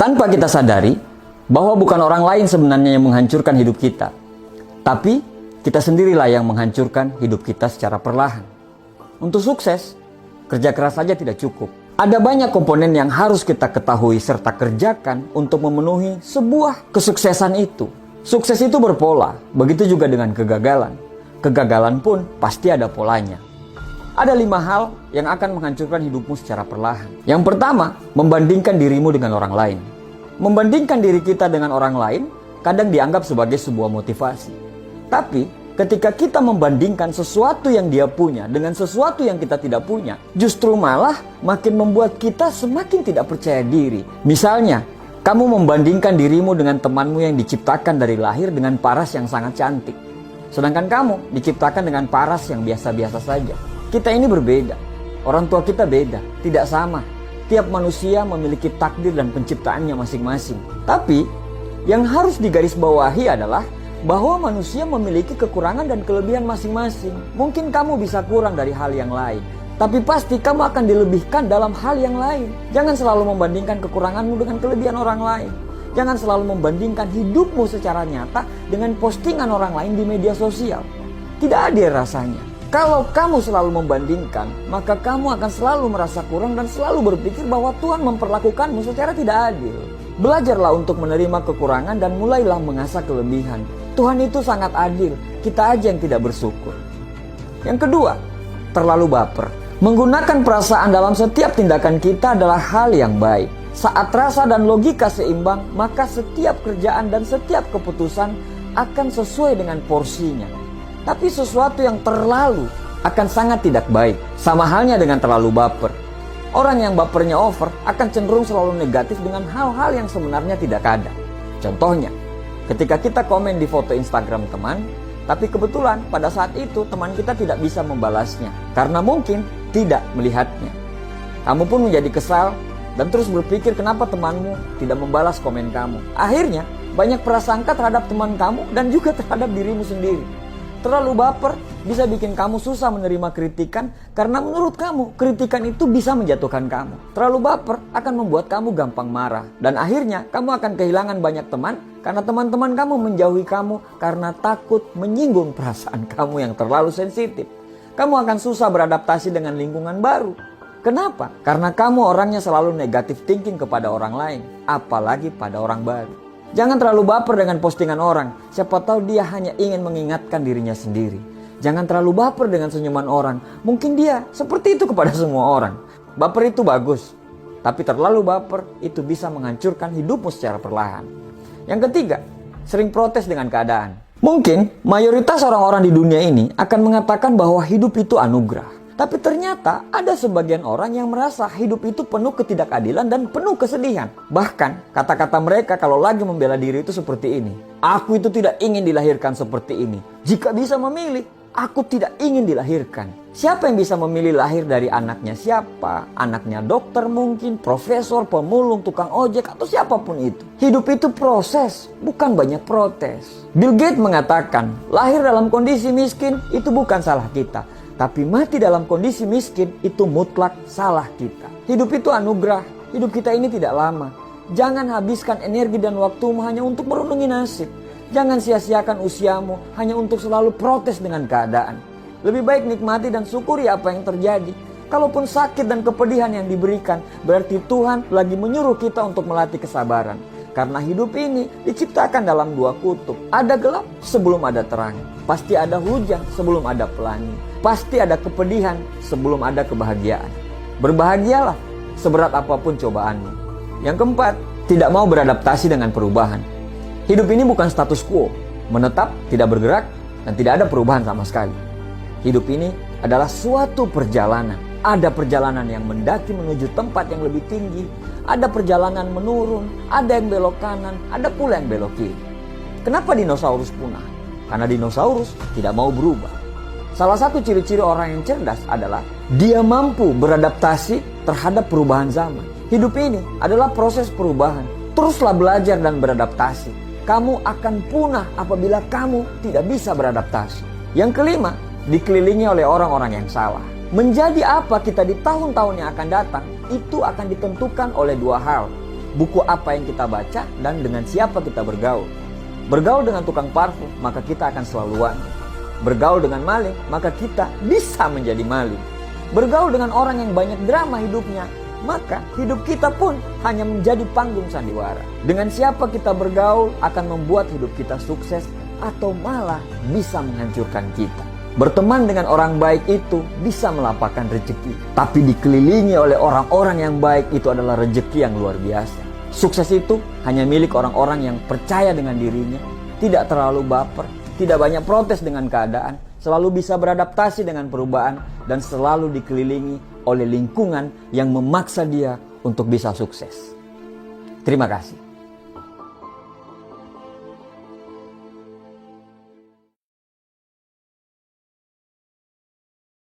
Tanpa kita sadari bahwa bukan orang lain sebenarnya yang menghancurkan hidup kita, tapi kita sendirilah yang menghancurkan hidup kita secara perlahan. Untuk sukses, kerja keras saja tidak cukup. Ada banyak komponen yang harus kita ketahui serta kerjakan untuk memenuhi sebuah kesuksesan itu. Sukses itu berpola, begitu juga dengan kegagalan. Kegagalan pun pasti ada polanya. Ada 5 hal yang akan menghancurkan hidupmu secara perlahan. Yang pertama, membandingkan dirimu dengan orang lain. Membandingkan diri kita dengan orang lain kadang dianggap sebagai sebuah motivasi. Tapi ketika kita membandingkan sesuatu yang dia punya dengan sesuatu yang kita tidak punya, justru malah makin membuat kita semakin tidak percaya diri. Misalnya, kamu membandingkan dirimu dengan temanmu yang diciptakan dari lahir dengan paras yang sangat cantik. Sedangkan kamu diciptakan dengan paras yang biasa-biasa saja. Kita ini berbeda. Orang tua kita beda, tidak sama. Tiap manusia memiliki takdir dan penciptaannya masing-masing. Tapi, yang harus digarisbawahi adalah bahwa manusia memiliki kekurangan dan kelebihan masing-masing. Mungkin kamu bisa kurang dari hal yang lain, tapi pasti kamu akan dilebihkan dalam hal yang lain. Jangan selalu membandingkan kekuranganmu dengan kelebihan orang lain. Jangan selalu membandingkan hidupmu secara nyata dengan postingan orang lain di media sosial. Tidak adil rasanya. Kalau kamu selalu membandingkan, maka kamu akan selalu merasa kurang dan selalu berpikir bahwa Tuhan memperlakukanmu secara tidak adil. Belajarlah untuk menerima kekurangan dan mulailah mengasah kelebihan. Tuhan itu sangat adil, kita aja yang tidak bersyukur. Yang kedua, terlalu baper. Menggunakan perasaan dalam setiap tindakan kita adalah hal yang baik. Saat rasa dan logika seimbang, maka setiap kerjaan dan setiap keputusan akan sesuai dengan porsinya. Tapi sesuatu yang terlalu akan sangat tidak baik. Sama halnya dengan terlalu baper. Orang yang bapernya over akan cenderung selalu negatif dengan hal-hal yang sebenarnya tidak ada. Contohnya, ketika kita komen di foto Instagram teman, tapi kebetulan pada saat itu teman kita tidak bisa membalasnya karena mungkin tidak melihatnya. Kamu pun menjadi kesal dan terus berpikir kenapa temanmu tidak membalas komen kamu. Akhirnya banyak prasangka terhadap teman kamu dan juga terhadap dirimu sendiri. Terlalu baper bisa bikin kamu susah menerima kritikan karena menurut kamu kritikan itu bisa menjatuhkan kamu. Terlalu baper akan membuat kamu gampang marah dan akhirnya kamu akan kehilangan banyak teman karena teman-teman kamu menjauhi kamu karena takut menyinggung perasaan kamu yang terlalu sensitif. Kamu akan susah beradaptasi dengan lingkungan baru. Kenapa? Karena kamu orangnya selalu negatif thinking kepada orang lain, apalagi pada orang baru. Jangan terlalu baper dengan postingan orang. Siapa tahu dia hanya ingin mengingatkan dirinya sendiri. Jangan terlalu baper dengan senyuman orang. Mungkin dia seperti itu kepada semua orang. Baper itu bagus, tapi terlalu baper itu bisa menghancurkan hidupmu secara perlahan. Yang ketiga, sering protes dengan keadaan. Mungkin mayoritas orang-orang di dunia ini akan mengatakan bahwa hidup itu anugerah. Tapi ternyata ada sebagian orang yang merasa hidup itu penuh ketidakadilan dan penuh kesedihan. Bahkan kata-kata mereka kalau lagi membela diri itu seperti ini. Aku itu tidak ingin dilahirkan seperti ini. Jika bisa memilih, aku tidak ingin dilahirkan. Siapa yang bisa memilih lahir dari anaknya siapa? Anaknya dokter mungkin, profesor, pemulung, tukang ojek, atau siapapun itu. Hidup itu proses, bukan banyak protes. Bill Gates mengatakan, lahir dalam kondisi miskin itu bukan salah kita. Tapi mati dalam kondisi miskin itu mutlak salah kita. Hidup itu anugerah. Hidup kita ini tidak lama. Jangan habiskan energi dan waktumu hanya untuk merenungi nasib. Jangan sia-siakan usiamu hanya untuk selalu protes dengan keadaan. Lebih baik nikmati dan syukuri apa yang terjadi. Kalaupun sakit dan kepedihan yang diberikan, berarti Tuhan lagi menyuruh kita untuk melatih kesabaran. Karena hidup ini diciptakan dalam 2 kutub. Ada gelap sebelum ada terang. Pasti ada hujan sebelum ada pelangi. Pasti ada kepedihan sebelum ada kebahagiaan. Berbahagialah seberat apapun cobaanmu. Yang keempat, tidak mau beradaptasi dengan perubahan. Hidup ini bukan status quo, menetap, tidak bergerak, dan tidak ada perubahan sama sekali. Hidup ini adalah suatu perjalanan. Ada perjalanan yang mendaki menuju tempat yang lebih tinggi, ada perjalanan menurun, ada yang belok kanan, ada pula yang belok kiri. Kenapa dinosaurus punah? Karena dinosaurus tidak mau berubah. Salah satu ciri-ciri orang yang cerdas adalah dia mampu beradaptasi terhadap perubahan zaman. Hidup ini adalah proses perubahan. Teruslah belajar dan beradaptasi. Kamu akan punah apabila kamu tidak bisa beradaptasi. Yang kelima, dikelilingi oleh orang-orang yang salah. Menjadi apa kita di tahun-tahun yang akan datang, itu akan ditentukan oleh 2 hal. buku apa yang kita baca, dan dengan siapa kita bergaul. Bergaul dengan tukang parfum, maka kita akan selalu wangi. Bergaul dengan maling, maka kita bisa menjadi maling. Bergaul dengan orang yang banyak drama hidupnya, maka hidup kita pun hanya menjadi panggung sandiwara. Dengan siapa kita bergaul akan membuat hidup kita sukses atau malah bisa menghancurkan kita. Berteman dengan orang baik itu bisa melapangkan rezeki, tapi dikelilingi oleh orang-orang yang baik itu adalah rezeki yang luar biasa. Sukses itu hanya milik orang-orang yang percaya dengan dirinya, tidak terlalu baper, tidak banyak protes dengan keadaan, selalu bisa beradaptasi dengan perubahan, dan selalu dikelilingi oleh lingkungan yang memaksa dia untuk bisa sukses. Terima kasih.